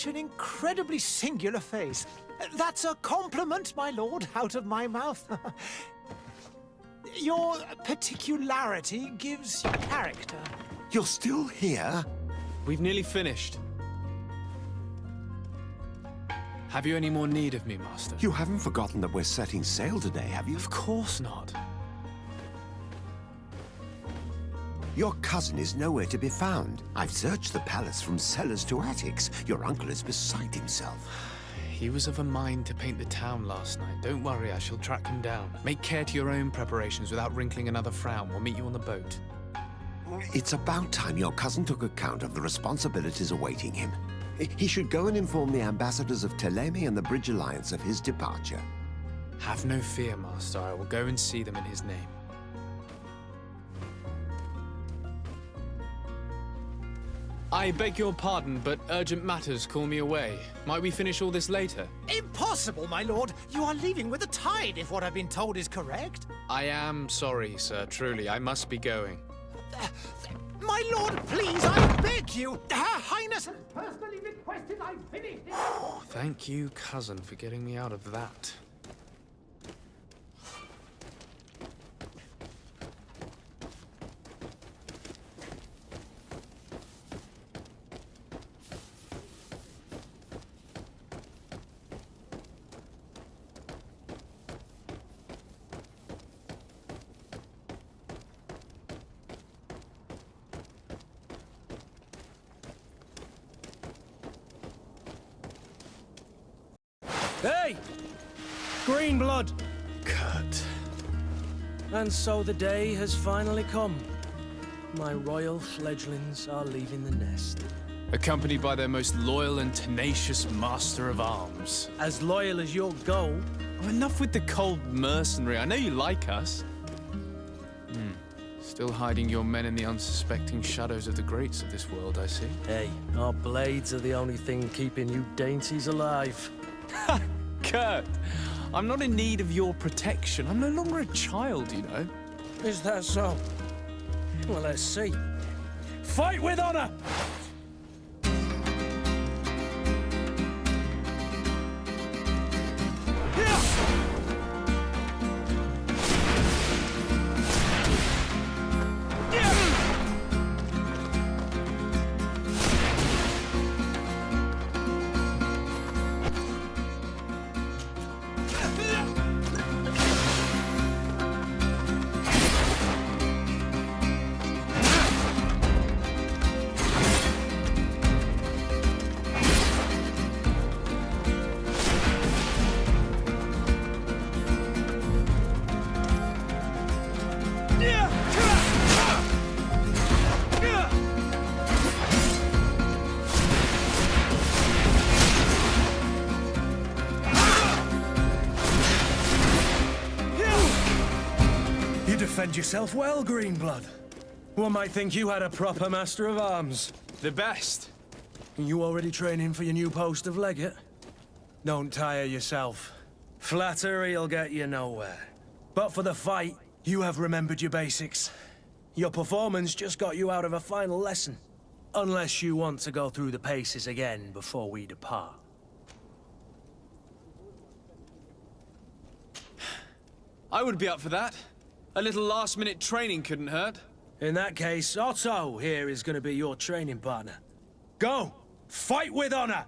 such an incredibly singular face. That's a compliment, my lord, out of my mouth. Your particularity gives you character. You're still here? We've nearly finished. Have you any more need of me, Master? You haven't forgotten that we're setting sail today, have you? Of course not. Your cousin is nowhere to be found. I've searched the palace from cellars to attics. Your uncle is beside himself. He was of a mind to paint the town last night. Don't worry, I shall track him down. Make care to your own preparations without wrinkling another frown. We'll meet you on the boat. It's about time your cousin took account of the responsibilities awaiting him. He should go and inform the ambassadors of Telemi and the Bridge Alliance of his departure. Have no fear, Master. I will go and see them in his name. I beg your pardon, but urgent matters call me away. Might we finish all this later? Impossible, my lord! You are leaving with the tide, if what I've been told is correct. I am sorry, sir. Truly, I must be going. My lord, please, I beg you! Her Highness has personally requested I finish it! Thank you, cousin, for getting me out of that. Hey! Green blood! Kurt. And so the day has finally come. My royal fledglings are leaving the nest. Accompanied by their most loyal and tenacious master of arms. As loyal as you'll go. Oh, enough with the cold mercenary. I know you like us. Still hiding your men in the unsuspecting shadows of the greats of this world, I see. Hey, our blades are the only thing keeping you dainties alive. Ha! Kurt, I'm not in need of your protection. I'm no longer a child, you know. Is that so? Well, let's see. Fight with honor! You defend yourself well, Greenblood. One might think you had a proper master of arms. The best. You already training for your new post of legate? Don't tire yourself. Flattery'll get you nowhere. But for the fight, you have remembered your basics. Your performance just got you out of a final lesson. Unless you want to go through the paces again before we depart. I would be up for that. A little last-minute training couldn't hurt. In that case, Otto here is going to be your training partner. Go! Fight with honor!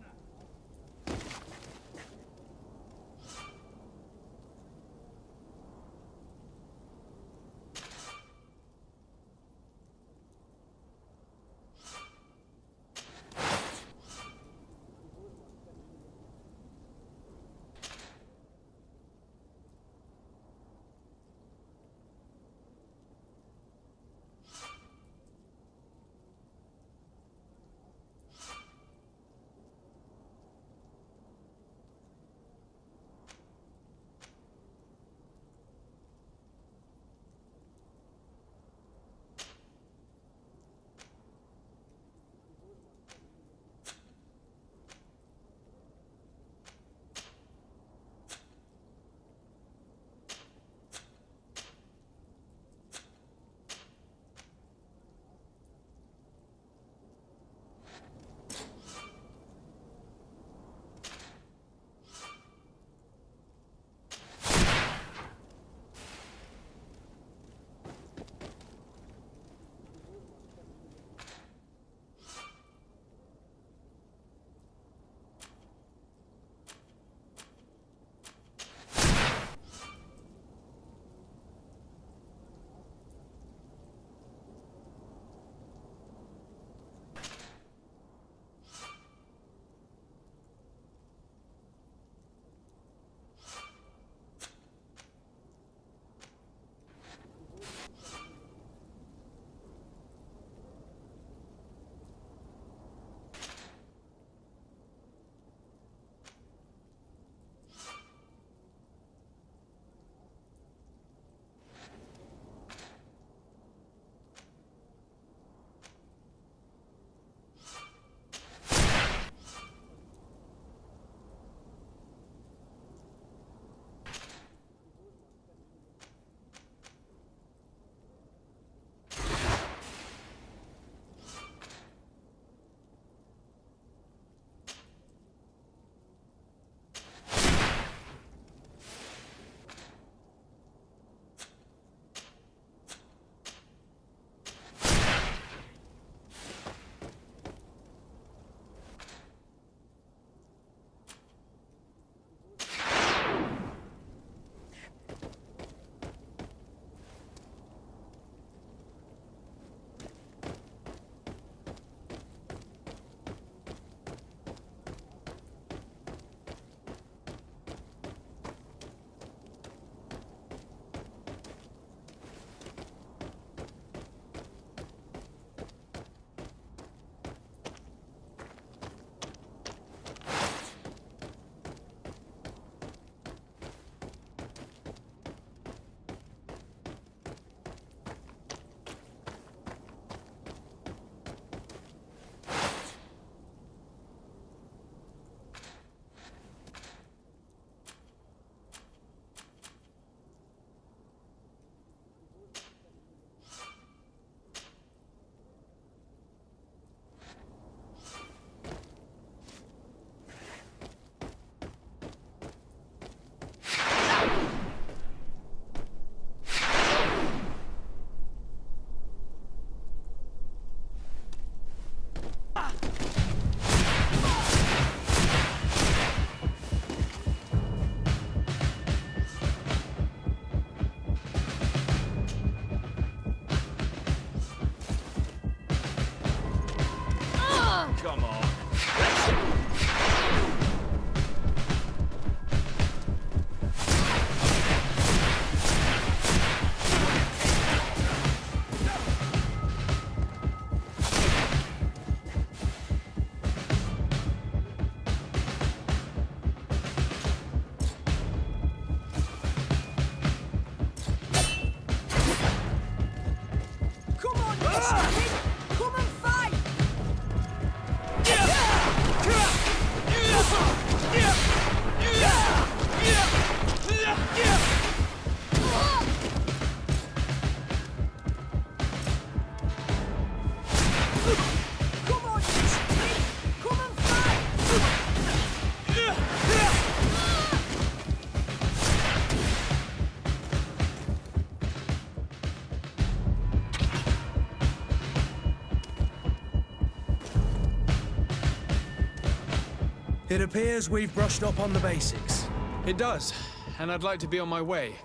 It appears we've brushed up on the basics. It does, and I'd like to be on my way.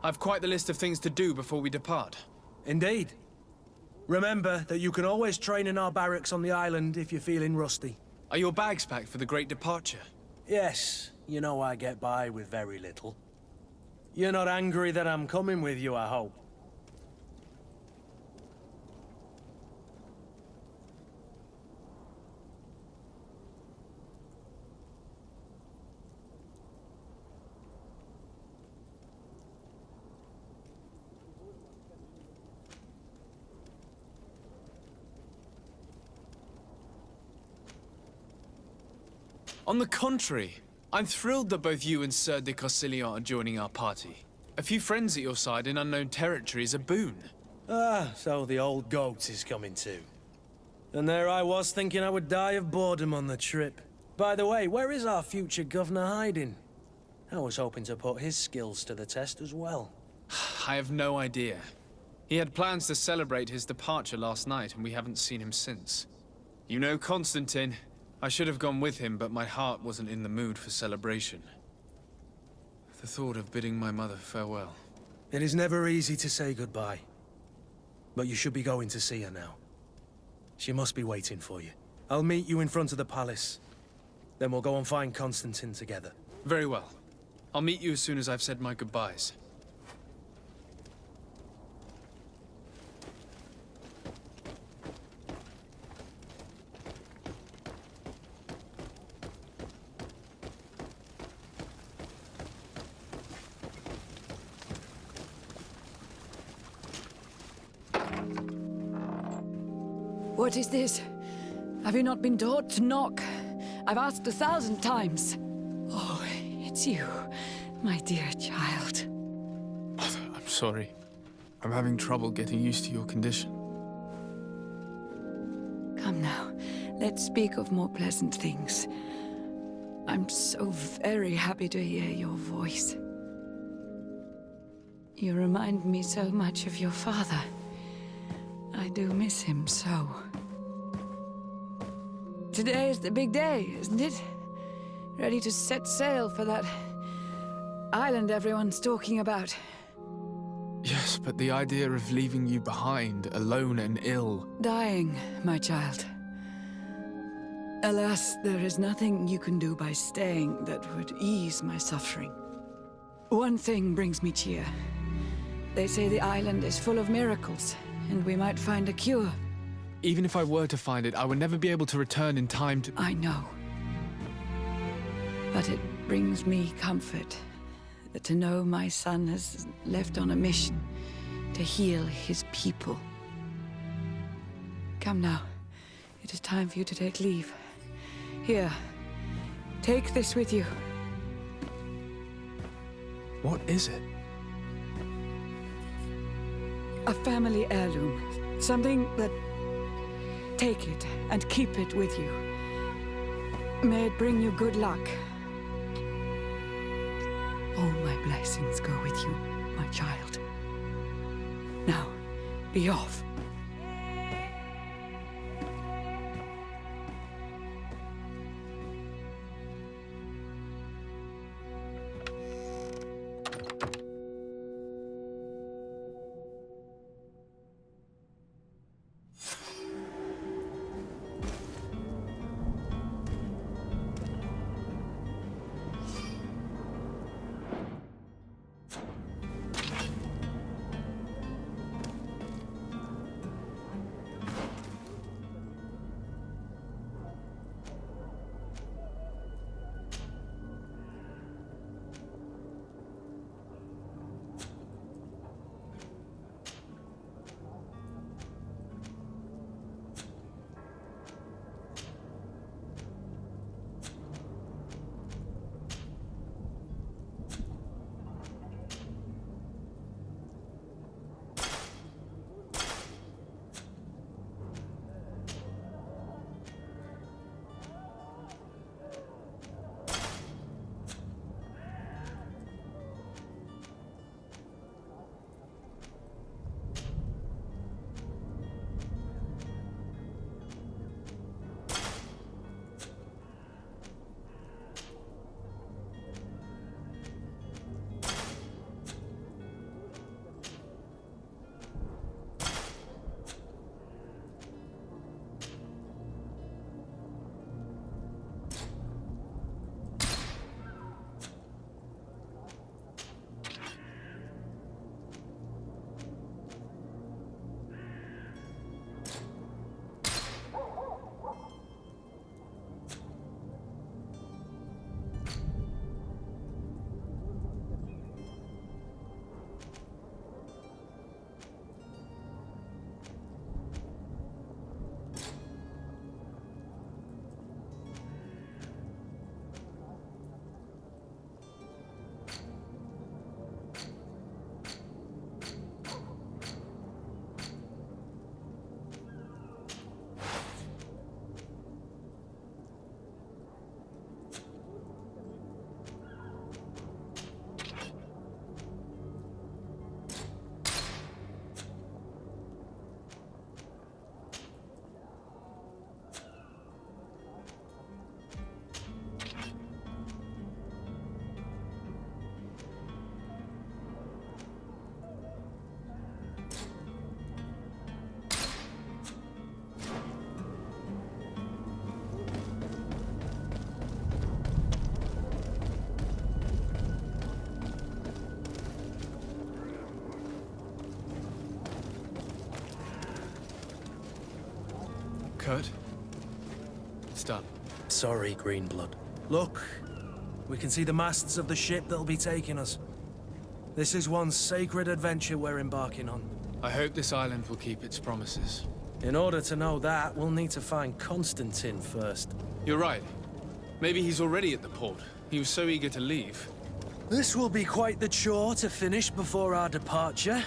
I've quite the list of things to do before we depart. Indeed. Remember that you can always train in our barracks on the island if you're feeling rusty. Are your bags packed for the great departure? Yes, you know I get by with very little. You're not angry that I'm coming with you, I hope. On the contrary, I'm thrilled that both you and Sir de Corsilion are joining our party. A few friends at your side in unknown territory is a boon. Ah, so the old goat is coming too. And there I was thinking I would die of boredom on the trip. By the way, where is our future governor hiding? I was hoping to put his skills to the test as well. I have no idea. He had plans to celebrate his departure last night, and we haven't seen him since. You know Constantine. I should have gone with him, but my heart wasn't in the mood for celebration. The thought of bidding my mother farewell. It is never easy to say goodbye. But you should be going to see her now. She must be waiting for you. I'll meet you in front of the palace. Then we'll go and find Constantine together. Very well. I'll meet you as soon as I've said my goodbyes. What is this? Have you not been taught to knock? I've asked 1,000 times. Oh, it's you, my dear child. I'm sorry. I'm having trouble getting used to your condition. Come now, let's speak of more pleasant things. I'm so very happy to hear your voice. You remind me so much of your father. I do miss him so. Today is the big day, isn't it? Ready to set sail for that island everyone's talking about. Yes, but the idea of leaving you behind, alone and ill... Dying, my child. Alas, there is nothing you can do by staying that would ease my suffering. One thing brings me cheer. They say the island is full of miracles, and we might find a cure. Even if I were to find it, I would never be able to return in time to... I know. But it brings me comfort to know my son has left on a mission to heal his people. Come now. It is time for you to take leave. Here, take this with you. What is it? A family heirloom. Something that... Take it and keep it with you. May it bring you good luck. All my blessings go with you, my child. Now, be off. Kurt. It's done. Sorry, Greenblood. Look, we can see the masts of the ship that'll be taking us. This is one sacred adventure we're embarking on. I hope this island will keep its promises. In order to know that, we'll need to find Constantine first. You're right. Maybe he's already at the port. He was so eager to leave. This will be quite the chore to finish before our departure.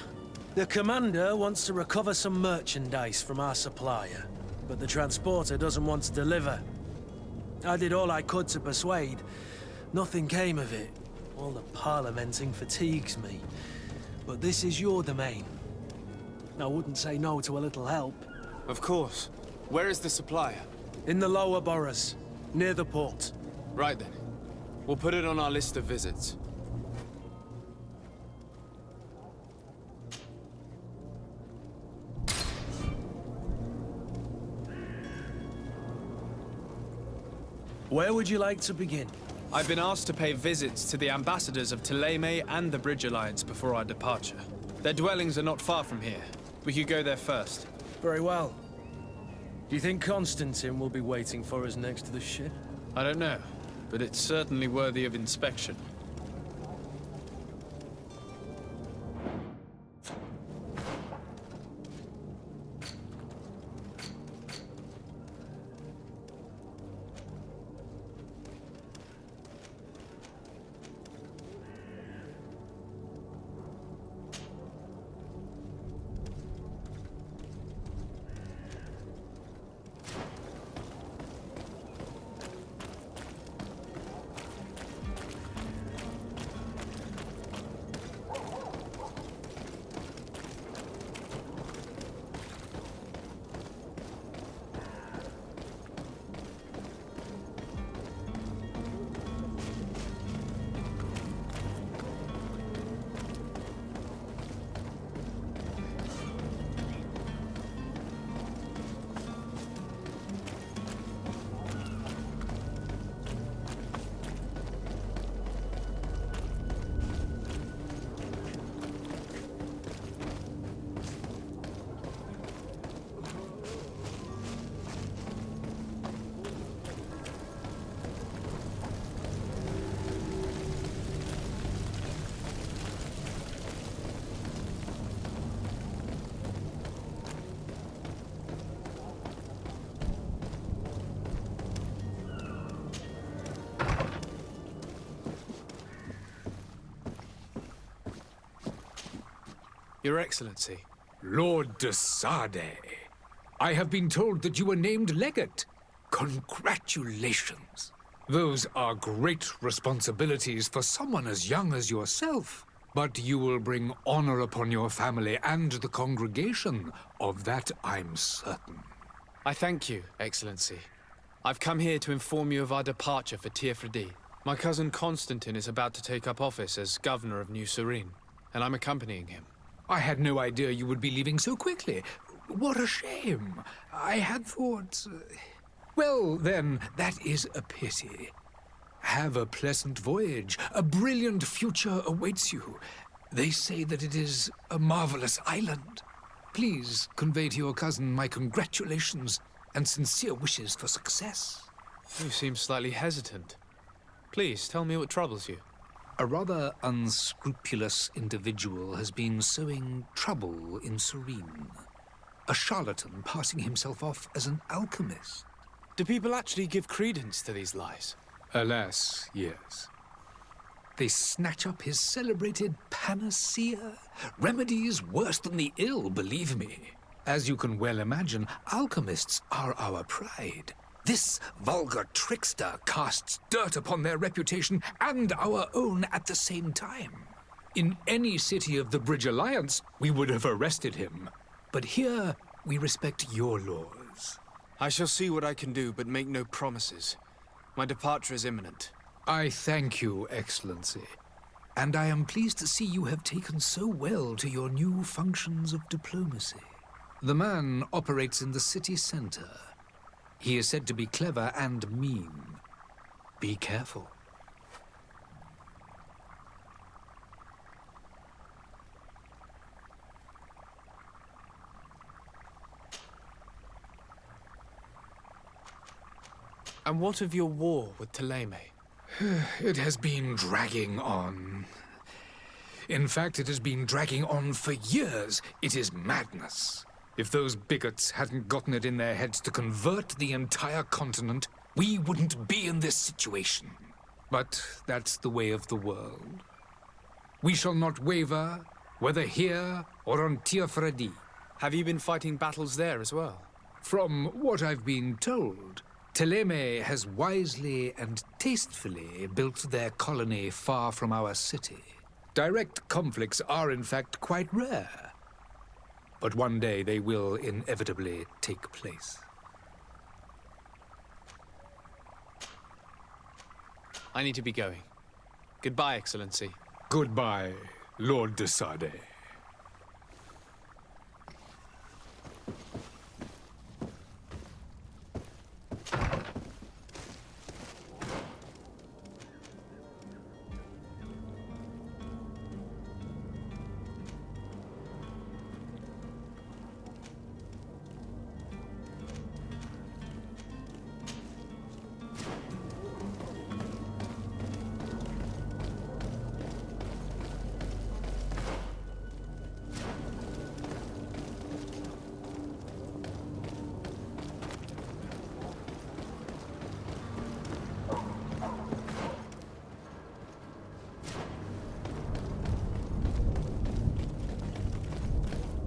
The commander wants to recover some merchandise from our supplier, but the transporter doesn't want to deliver. I did all I could to persuade. Nothing came of it. All the parliamenting fatigues me. But this is your domain. I wouldn't say no to a little help. Of course. Where is the supplier? In the lower boroughs, near the port. Right then. We'll put it on our list of visits. Where would you like to begin? I've been asked to pay visits to the ambassadors of Thélème and the Bridge Alliance before our departure. Their dwellings are not far from here. We could go there first. Very well. Do you think Constantine will be waiting for us next to the ship? I don't know, but it's certainly worthy of inspection. Your Excellency. Lord de Sade, I have been told that you were named legate. Congratulations. Those are great responsibilities for someone as young as yourself. But you will bring honor upon your family and the congregation. Of that, I'm certain. I thank you, Excellency. I've come here to inform you of our departure for Tiefredi. My cousin Constantine is about to take up office as governor of New Serene, and I'm accompanying him. I had no idea you would be leaving so quickly. What a shame. I had thought... Well, then, that is a pity. Have a pleasant voyage. A brilliant future awaits you. They say that it is a marvelous island. Please convey to your cousin my congratulations and sincere wishes for success. You seem slightly hesitant. Please, tell me what troubles you. A rather unscrupulous individual has been sowing trouble in Serene. A charlatan passing himself off as an alchemist. Do people actually give credence to these lies? Alas, yes. They snatch up his celebrated panacea. Remedies worse than the ill, believe me. As you can well imagine, alchemists are our pride. This vulgar trickster casts dirt upon their reputation and our own at the same time. In any city of the Bridge Alliance, we would have arrested him. But here, we respect your laws. I shall see what I can do, but make no promises. My departure is imminent. I thank you, Excellency. And I am pleased to see you have taken so well to your new functions of diplomacy. The man operates in the city center. He is said to be clever and mean. Be careful. And what of your war with Thélème? It has been dragging on. In fact, it has been dragging on for years. It is madness. If those bigots hadn't gotten it in their heads to convert the entire continent, we wouldn't be in this situation. But that's the way of the world. We shall not waver, whether here or on Tir-Fredi. Have you been fighting battles there as well? From what I've been told, Thélème has wisely and tastefully built their colony far from our city. Direct conflicts are in fact quite rare. But one day they will inevitably take place. I need to be going. Goodbye, Excellency. Goodbye, Lord de Sade.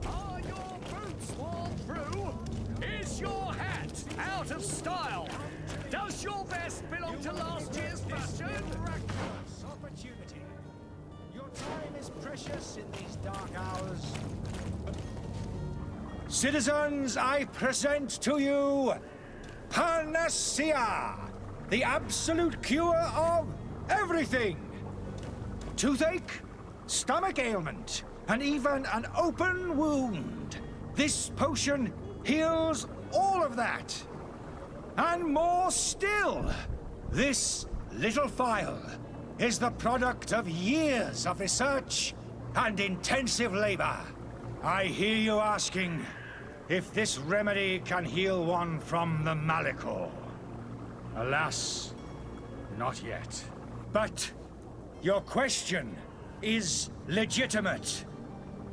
Are your boots worn through? Is your hat out of style? Does your vest belong to last year's fashion? Miraculous opportunity. Your time is precious in these dark hours. Citizens, I present to you Panacea, the absolute cure of everything. Toothache, stomach ailment, and even an open wound. This potion heals all of that. And more still, this little phial is the product of years of research and intensive labor. I hear you asking if this remedy can heal one from the Malichor. Alas, not yet. But your question is legitimate.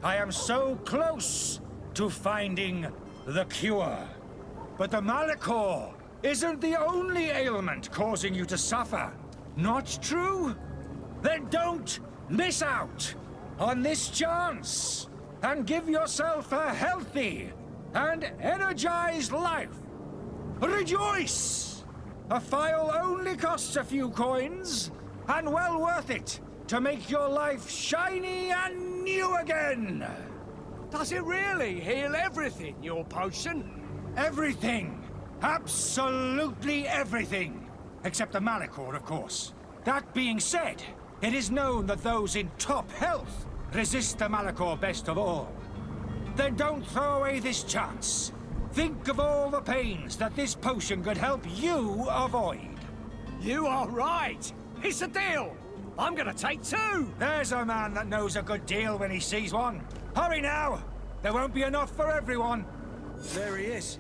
I am so close to finding the cure. But the Malichor isn't the only ailment causing you to suffer. Not true? Then don't miss out on this chance and give yourself a healthy and energized life. Rejoice! A phial only costs a few coins, and well worth it to make your life shiny and new again. Does it really heal everything, your potion? Everything. Absolutely everything. Except the Malichor, of course. That being said, it is known that those in top health resist the Malichor best of all. Then don't throw away this chance. Think of all the pains that this potion could help you avoid. You are right. It's a deal. I'm gonna take two. There's a man that knows a good deal when he sees one. Hurry now. There won't be enough for everyone. There he is.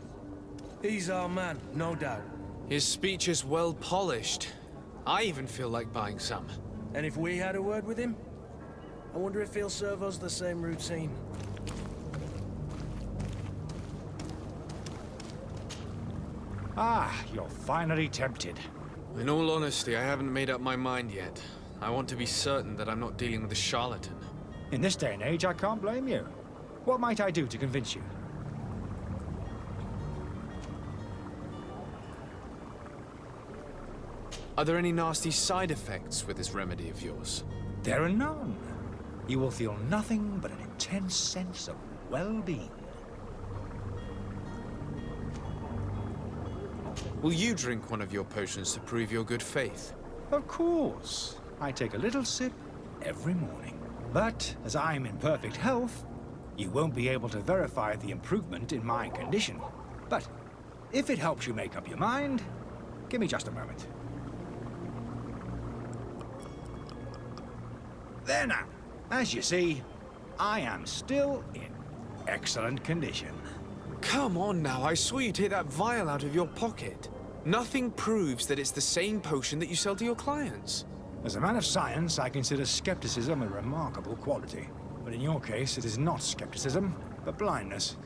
He's our man, no doubt. His speech is well polished. I even feel like buying some. And if we had a word with him, I wonder if he'll serve us the same routine. Ah, you're finally tempted. In all honesty, I haven't made up my mind yet. I want to be certain that I'm not dealing with a charlatan. In this day and age, I can't blame you. What might I do to convince you? Are there any nasty side effects with this remedy of yours? There are none. You will feel nothing but an intense sense of well-being. Will you drink one of your potions to prove your good faith? Of course. I take a little sip every morning. But as I'm in perfect health, you won't be able to verify the improvement in my condition. But if it helps you make up your mind, give me just a moment. There now. As you see, I am still in excellent condition. Come on now, I saw you take that vial out of your pocket. Nothing proves that it's the same potion that you sell to your clients. As a man of science, I consider skepticism a remarkable quality. But in your case, it is not skepticism, but blindness.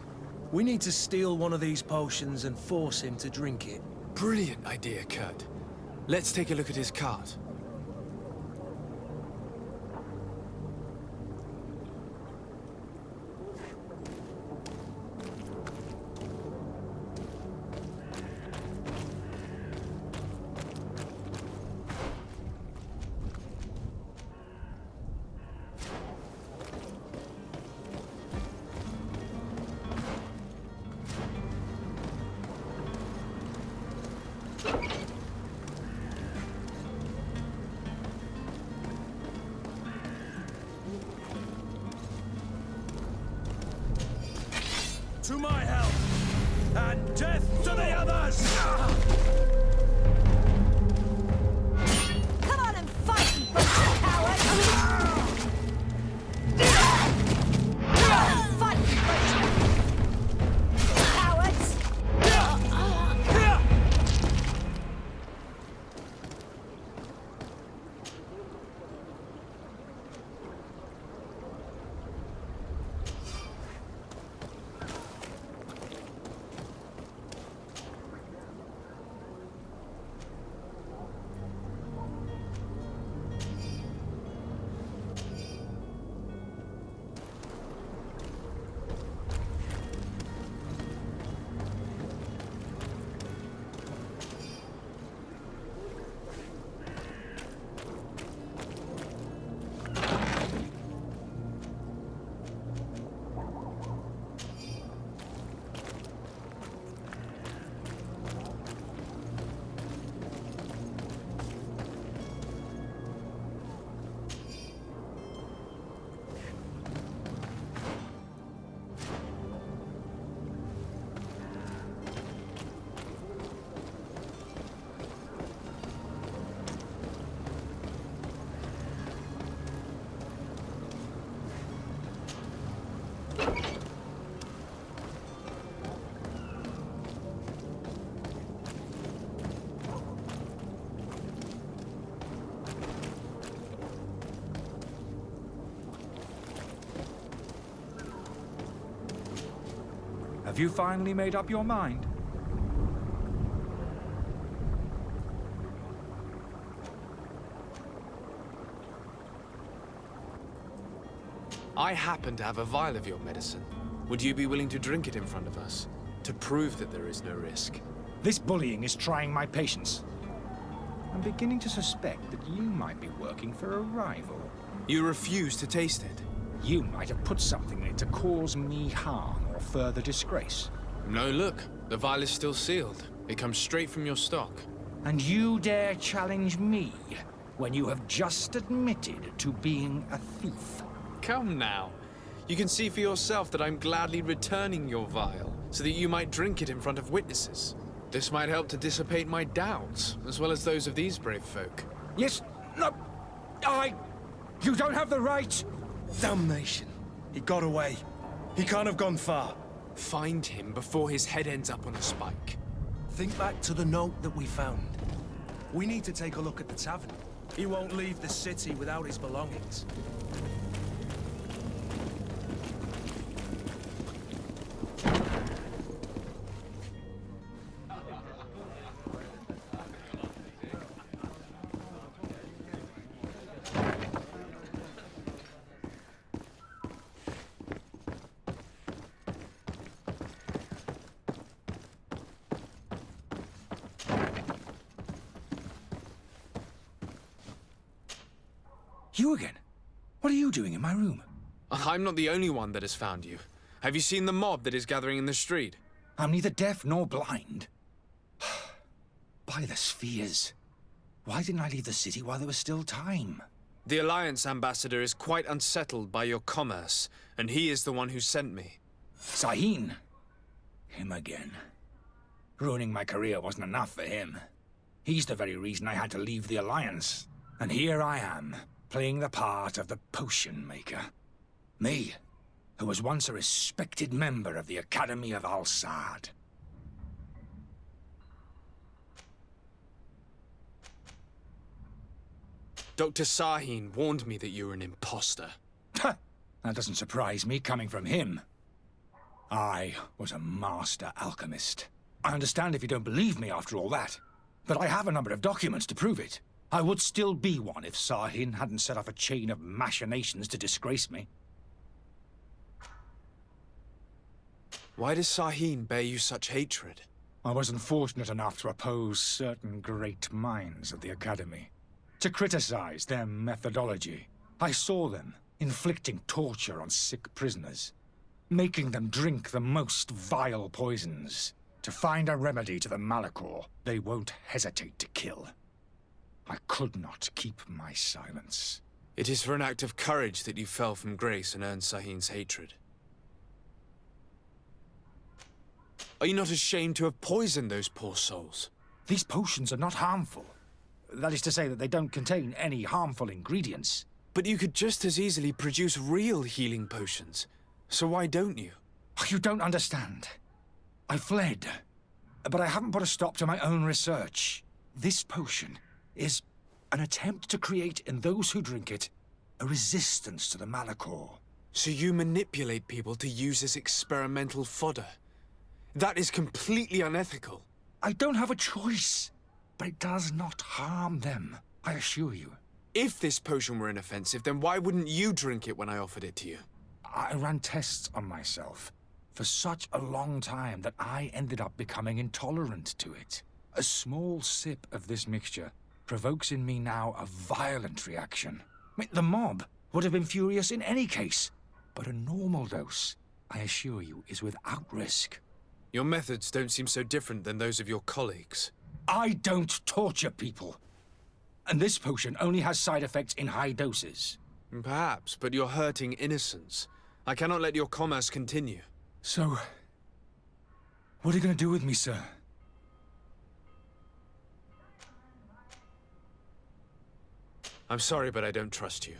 We need to steal one of these potions and force him to drink it. Brilliant idea, Kurt. Let's take a look at his cart. To my help! And death to the others! Come on and fight, you bunch of cowards! Fight, you bunch of cowards! Have you finally made up your mind? I happen to have a vial of your medicine. Would you be willing to drink it in front of us? To prove that there is no risk? This bullying is trying my patience. I'm beginning to suspect that you might be working for a rival. You refuse to taste it? You might have put something in it to cause me harm or further disgrace. No, look. The vial is still sealed. It comes straight from your stock. And you dare challenge me when you have just admitted to being a thief? Come now. You can see for yourself that I'm gladly returning your vial, so that you might drink it in front of witnesses. This might help to dissipate my doubts, as well as those of these brave folk. Yes, no, You don't have the right! Damnation. He got away. He can't have gone far. Find him before his head ends up on a spike. Think back to the note that we found. We need to take a look at the tavern. He won't leave the city without his belongings. You again? What are you doing in my room? I'm not the only one that has found you. Have you seen the mob that is gathering in the street? I'm neither deaf nor blind. By the spheres. Why didn't I leave the city while there was still time? The Alliance ambassador is quite unsettled by your commerce, and he is the one who sent me. Sahin. Him again. Ruining my career wasn't enough for him. He's the very reason I had to leave the Alliance. And here I am, playing the part of the potion maker. Me, who was once a respected member of the Academy of Al-Sad. Dr. Sahin warned me that you were an imposter. That doesn't surprise me, coming from him. I was a master alchemist. I understand if you don't believe me after all that, but I have a number of documents to prove it. I would still be one if Sahin hadn't set off a chain of machinations to disgrace me. Why does Sahin bear you such hatred? I wasn't fortunate enough to oppose certain great minds of the Academy, to criticize their methodology. I saw them inflicting torture on sick prisoners, making them drink the most vile poisons. To find a remedy to the Malachor, they won't hesitate to kill. I could not keep my silence. It is for an act of courage that you fell from grace and earned Sahin's hatred. Are you not ashamed to have poisoned those poor souls? These potions are not harmful. That is to say that they don't contain any harmful ingredients. But you could just as easily produce real healing potions. So why don't you? You don't understand. I fled, but I haven't put a stop to my own research. This potion is an attempt to create in those who drink it a resistance to the Malachor. So you manipulate people to use as experimental fodder? That is completely unethical. I don't have a choice, but it does not harm them, I assure you. If this potion were inoffensive, then why wouldn't you drink it when I offered it to you? I ran tests on myself for such a long time that I ended up becoming intolerant to it. A small sip of this mixture provokes in me now a violent reaction. I mean, the mob would have been furious in any case, but a normal dose, I assure you, is without risk. Your methods don't seem so different than those of your colleagues. I don't torture people. And this potion only has side effects in high doses. Perhaps, but you're hurting innocents. I cannot let your commerce continue. So, what are you going to do with me, sir? I'm sorry, but I don't trust you.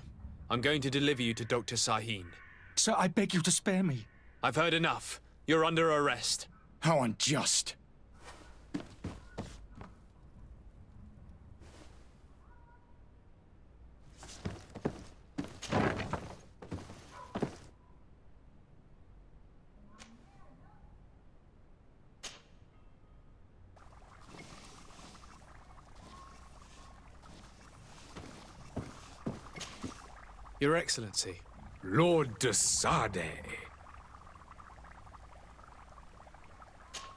I'm going to deliver you to Dr. Sahin. Sir, I beg you to spare me. I've heard enough. You're under arrest. How unjust. Your Excellency. Lord de Sade.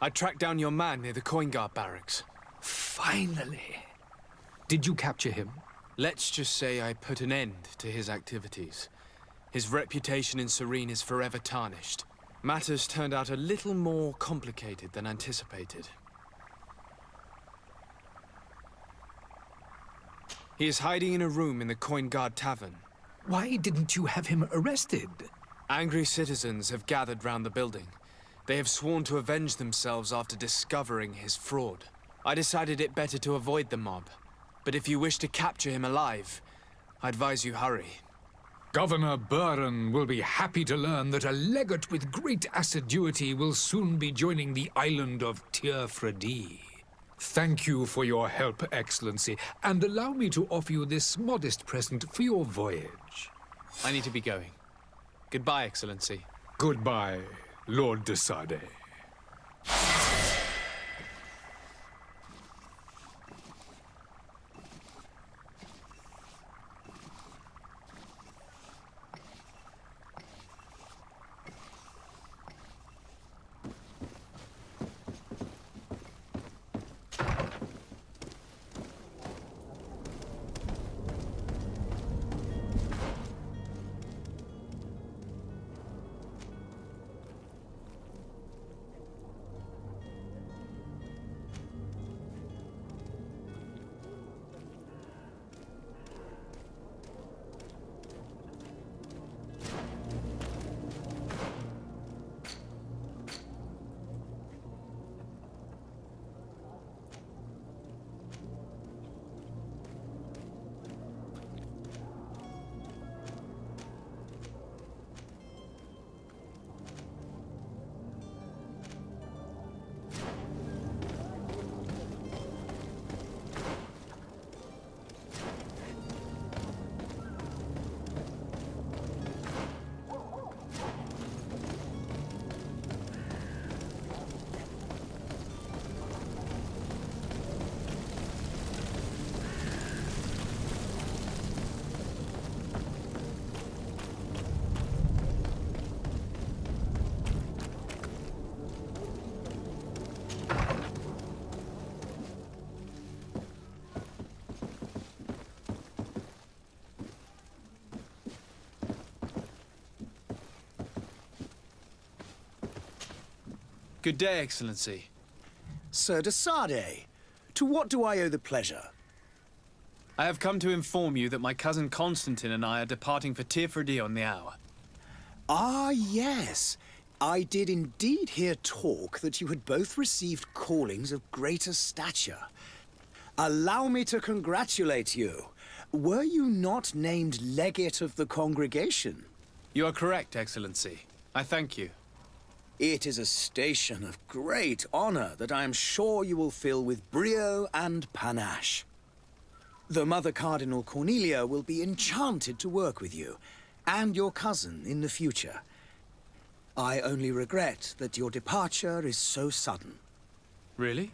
I tracked down your man near the Coin Guard barracks. Finally. Did you capture him? Let's just say I put an end to his activities. His reputation in Serene is forever tarnished. Matters turned out a little more complicated than anticipated. He is hiding in a room in the Coin Guard Tavern. Why didn't you have him arrested? Angry citizens have gathered round the building. They have sworn to avenge themselves after discovering his fraud. I decided it better to avoid the mob. But if you wish to capture him alive, I advise you hurry. Governor Buren will be happy to learn that a legate with great assiduity will soon be joining the island of Tir-Fredi. Thank you for your help, Excellency, and allow me to offer you this modest present for your voyage. I need to be going. Goodbye, Excellency. Goodbye, Lord de Sade. Good day, Excellency. Sir de Sade, to what do I owe the pleasure? I have come to inform you that my cousin Constantine and I are departing for Tirfredi on the hour. Ah, yes. I did indeed hear talk that you had both received callings of greater stature. Allow me to congratulate you. Were you not named legate of the congregation? You are correct, Excellency. I thank you. It is a station of great honor that I am sure you will fill with brio and panache. The Mother Cardinal Cornelia will be enchanted to work with you, and your cousin in the future. I only regret that your departure is so sudden. Really?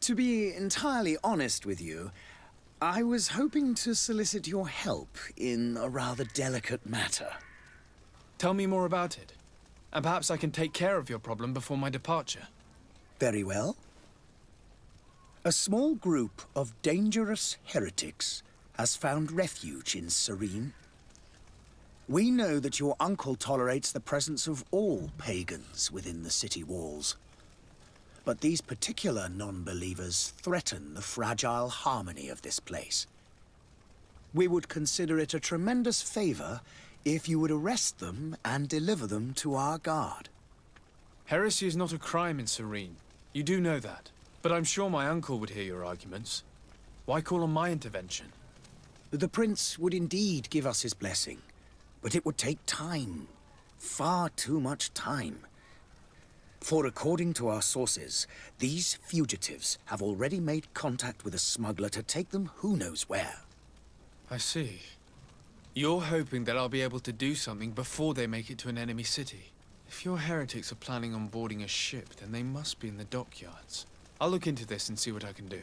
To be entirely honest with you, I was hoping to solicit your help in a rather delicate matter. Tell me more about it, and perhaps I can take care of your problem before my departure. Very well. A small group of dangerous heretics has found refuge in Serene. We know that your uncle tolerates the presence of all pagans within the city walls. But these particular non-believers threaten the fragile harmony of this place. We would consider it a tremendous favor if you would arrest them and deliver them to our guard. Heresy is not a crime in Serene. You do know that. But I'm sure my uncle would hear your arguments. Why call on my intervention? The prince would indeed give us his blessing, but it would take time. Far too much time. For according to our sources, these fugitives have already made contact with a smuggler to take them who knows where. I see. You're hoping that I'll be able to do something before they make it to an enemy city. If your heretics are planning on boarding a ship, then they must be in the dockyards. I'll look into this and see what I can do.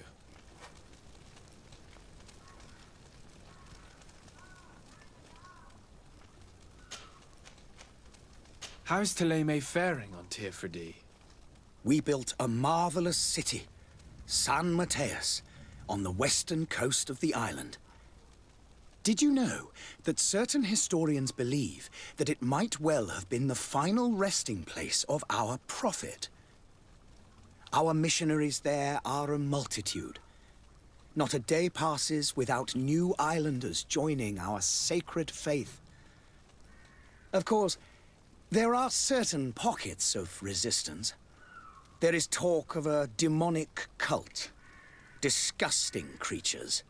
How's Thélème faring on Tirfredi? We built a marvelous city, San Mateus, on the western coast of the island. Did you know that certain historians believe that it might well have been the final resting place of our prophet? Our missionaries there are a multitude. Not a day passes without new islanders joining our sacred faith. Of course, there are certain pockets of resistance. There is talk of a demonic cult. Disgusting creatures.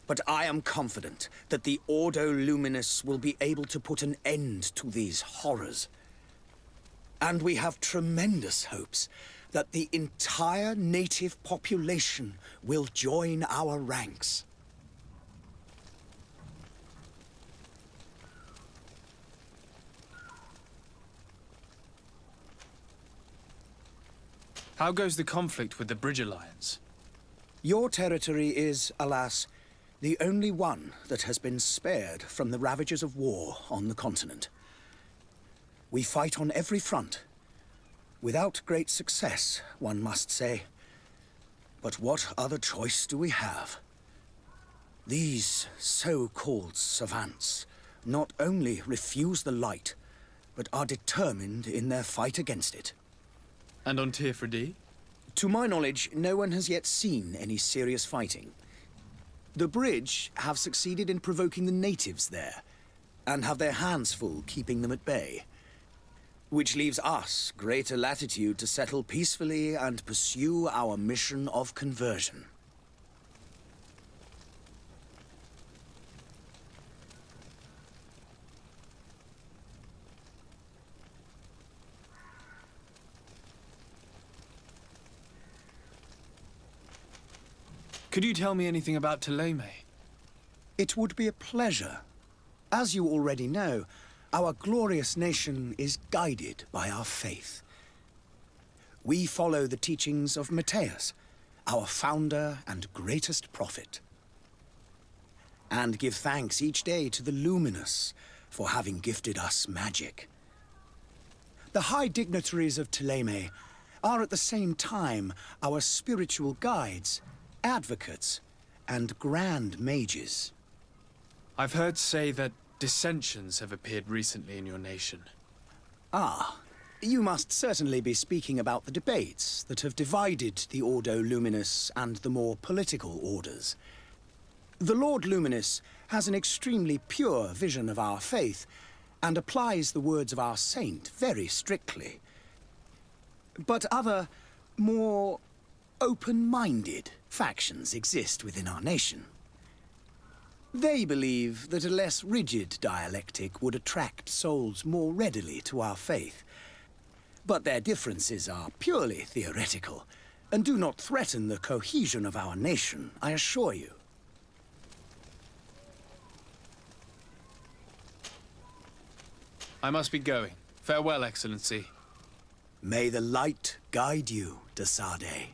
But I am confident that the Ordo Luminous will be able to put an end to these horrors. And we have tremendous hopes that the entire native population will join our ranks. How goes the conflict with the Bridge Alliance? Your territory is, alas, the only one that has been spared from the ravages of war on the continent. We fight on every front. Without great success, one must say. But what other choice do we have? These so-called savants not only refuse the light, but are determined in their fight against it. And on Tirfredi? To my knowledge, no one has yet seen any serious fighting. The Bridge have succeeded in provoking the natives there, and have their hands full keeping them at bay. Which leaves us greater latitude to settle peacefully and pursue our mission of conversion. Could you tell me anything about Thélème? It would be a pleasure. As you already know, our glorious nation is guided by our faith. We follow the teachings of Mateus, our founder and greatest prophet. And give thanks each day to the Luminous for having gifted us magic. The high dignitaries of Thélème are at the same time our spiritual guides, advocates, and grand mages. I've heard say that dissensions have appeared recently in your nation. Ah, You must certainly be speaking about the debates that have divided the Ordo Luminis and the more political orders. The Lord Luminis has an extremely pure vision of our faith and applies the words of our saint very strictly. But other, more open-minded factions exist within our nation. They believe that a less rigid dialectic would attract souls more readily to our faith. But their differences are purely theoretical and do not threaten the cohesion of our nation, I assure you. I must be going. Farewell, Excellency. May the light guide you, de Sade.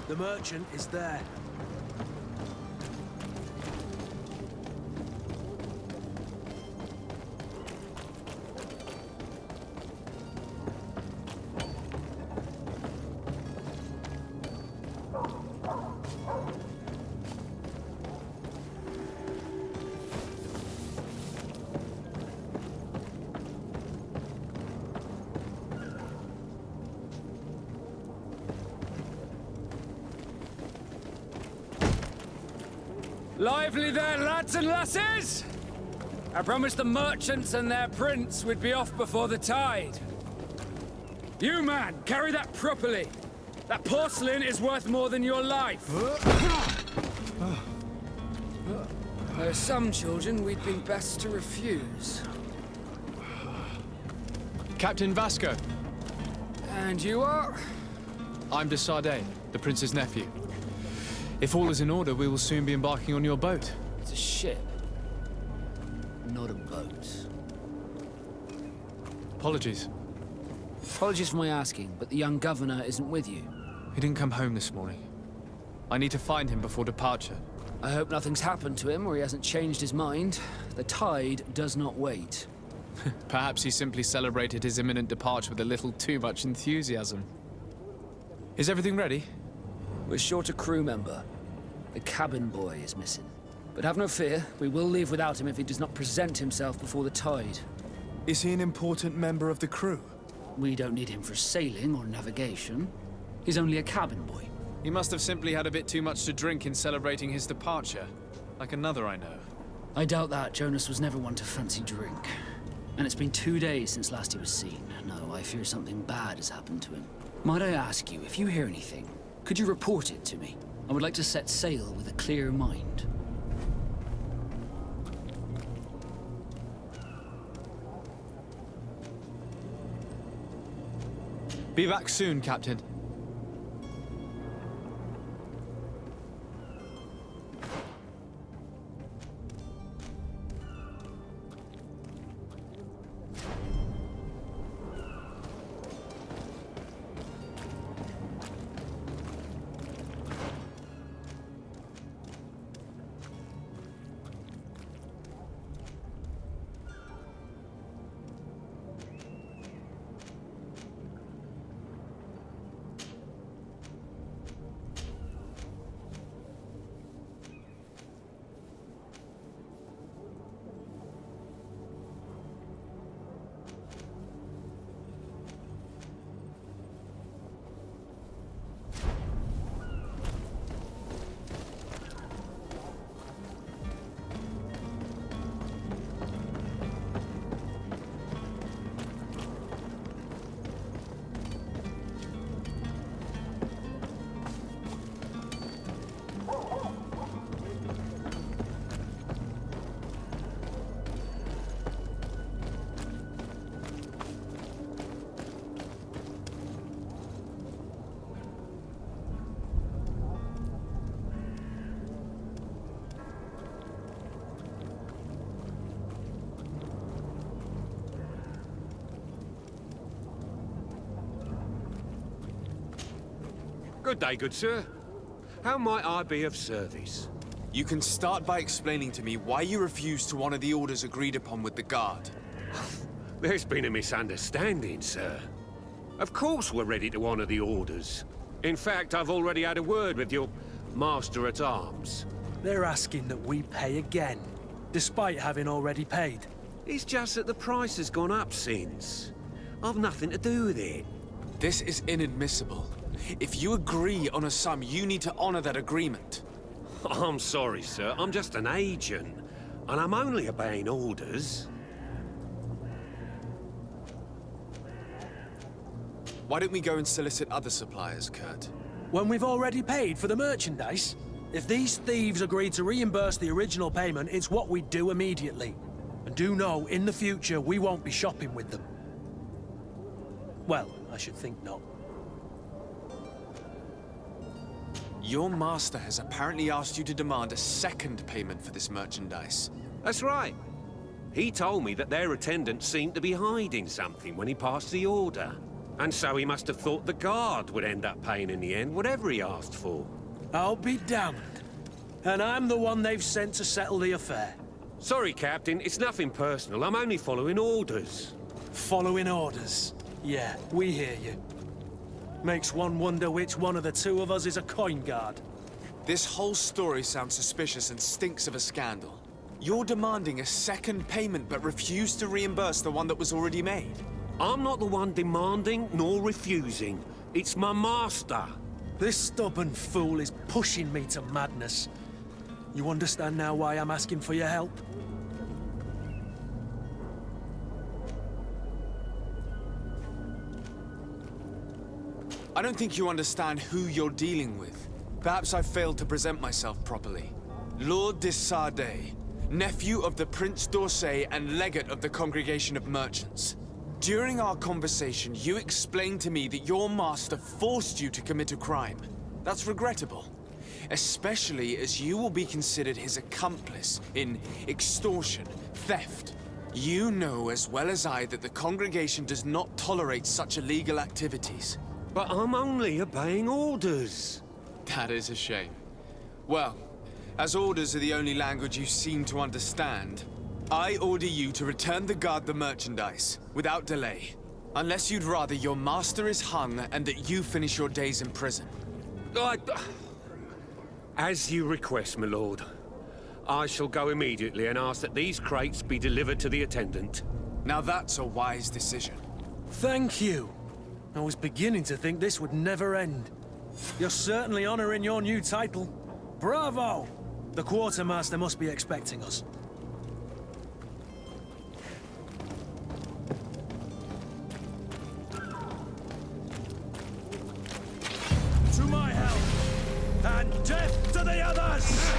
The merchant is there. Lively there, lads and lasses! I promised the merchants and their prince we'd be off before the tide. You, man, carry that properly. That porcelain is worth more than your life. There are some children we'd been best to refuse. Captain Vasco. And you are? I'm de Sade, the prince's nephew. If all is in order, we will soon be embarking on your boat. It's a ship, not a boat. Apologies. Apologies for my asking, but the young governor isn't with you. He didn't come home this morning. I need to find him before departure. I hope nothing's happened to him or he hasn't changed his mind. The tide does not wait. Perhaps he simply celebrated his imminent departure with a little too much enthusiasm. Is everything ready? We're short a crew member. The cabin boy is missing. But have no fear, we will leave without him if he does not present himself before the tide. Is he an important member of the crew? We don't need him for sailing or navigation. He's only a cabin boy. He must have simply had a bit too much to drink in celebrating his departure. Like another I know. I doubt that. Jonas was never one to fancy drink. And it's been 2 days since last he was seen. No, I fear something bad has happened to him. Might I ask you, if you hear anything, could you report it to me? I would like to set sail with a clear mind. Be back soon, Captain. Good day, good sir. How might I be of service? You can start by explaining to me why you refused to honor the orders agreed upon with the guard. There's been a misunderstanding, sir. Of course we're ready to honor the orders. In fact, I've already had a word with your Master-at-Arms. They're asking that we pay again, despite having already paid. It's just that the price has gone up since. I've nothing to do with it. This is inadmissible. If you agree on a sum, you need to honor that agreement. I'm sorry, sir. I'm just an agent. And I'm only obeying orders. Why don't we go and solicit other suppliers, Kurt? When we've already paid for the merchandise? If these thieves agree to reimburse the original payment, it's what we do immediately. And do know, in the future, we won't be shopping with them. Well, I should think not. Your master has apparently asked you to demand a second payment for this merchandise. That's right. He told me that their attendant seemed to be hiding something when he passed the order. And so he must have thought the guard would end up paying in the end, whatever he asked for. I'll be damned. And I'm the one they've sent to settle the affair. Sorry, Captain. It's nothing personal. I'm only following orders. Following orders? Yeah, we hear you. Makes one wonder which one of the two of us is a coin guard. This whole story sounds suspicious and stinks of a scandal. You're demanding a second payment but refuse to reimburse the one that was already made. I'm not the one demanding nor refusing. It's my master. This stubborn fool is pushing me to madness. You understand now why I'm asking for your help? I don't think you understand who you're dealing with. Perhaps I failed to present myself properly. Lord de Sardet, nephew of the Prince d'Orsay and legate of the Congregation of Merchants. During our conversation, you explained to me that your master forced you to commit a crime. That's regrettable, especially as you will be considered his accomplice in extortion, theft. You know as well as I that the congregation does not tolerate such illegal activities. But I'm only obeying orders. That is a shame. Well, as orders are the only language you seem to understand, I order you to return the guard the merchandise, without delay. Unless you'd rather your master is hung and that you finish your days in prison. As you request, my lord. I shall go immediately and ask that these crates be delivered to the attendant. Now that's a wise decision. Thank you. I was beginning to think this would never end. You're certainly honoring your new title. Bravo! The quartermaster must be expecting us. To my help! And death to the others!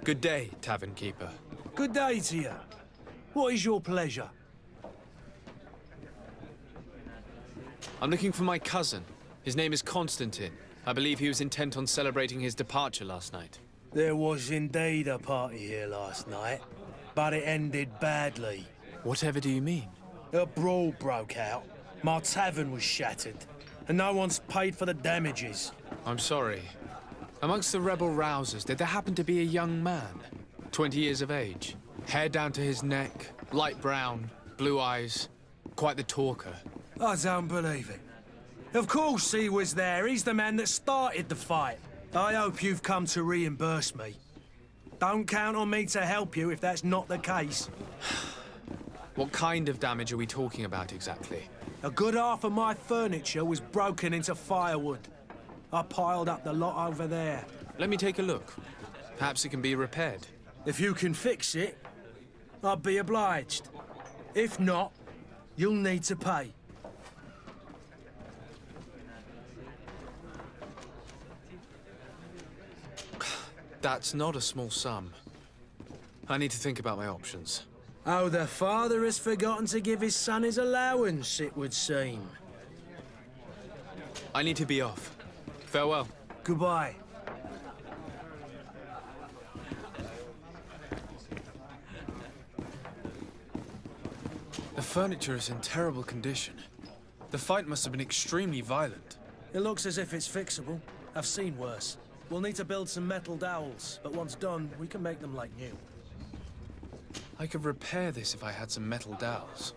Good day, tavern keeper. Good day to you. What is your pleasure? I'm looking for my cousin. His name is Constantine. I believe he was intent on celebrating his departure last night. There was indeed a party here last night, but it ended badly. Whatever do you mean? A brawl broke out. My tavern was shattered, and no one's paid for the damages. I'm sorry. Amongst the rebel rousers, did there happen to be a young man? 20 years of age, hair down to his neck, light brown, blue eyes, quite the talker. I don't believe it. Of course he was there. He's the man that started the fight. I hope you've come to reimburse me. Don't count on me to help you if that's not the case. What kind of damage are we talking about exactly? A good half of my furniture was broken into firewood. I piled up the lot over there. Let me take a look. Perhaps it can be repaired. If you can fix it, I'd be obliged. If not, you'll need to pay. That's not a small sum. I need to think about my options. Oh, the father has forgotten to give his son his allowance, it would seem. I need to be off. Farewell. Goodbye. The furniture is in terrible condition. The fight must have been extremely violent. It looks as if it's fixable. I've seen worse. We'll need to build some metal dowels, but once done, we can make them like new. I could repair this if I had some metal dowels.